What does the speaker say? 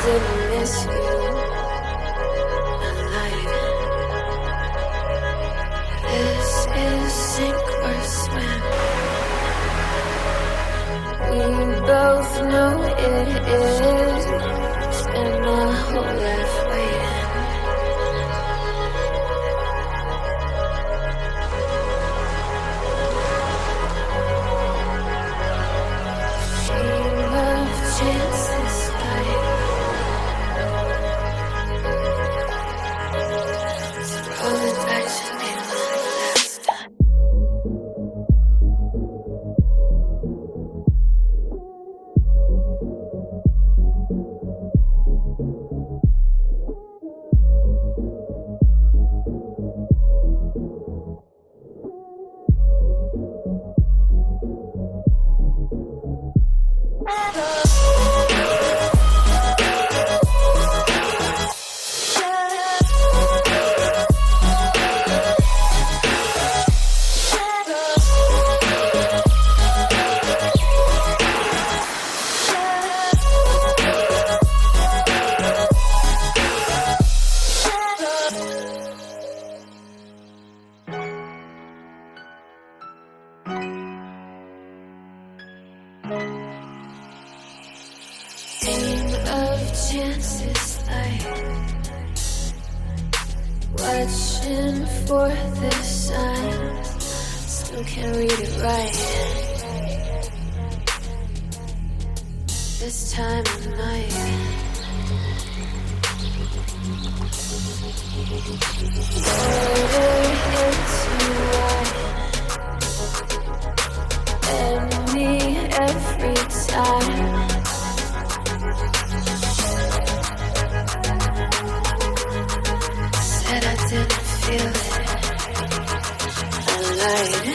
didn't miss you. I lied. This is sink or swim. We both know it is. Spend my whole life waiting. Dream of chances like roll it back to me one last time. Game of chances like watching for the signs. Still can't read it right. This time I might. Water into wine. And me every time. Said I didn't feel it. I lied.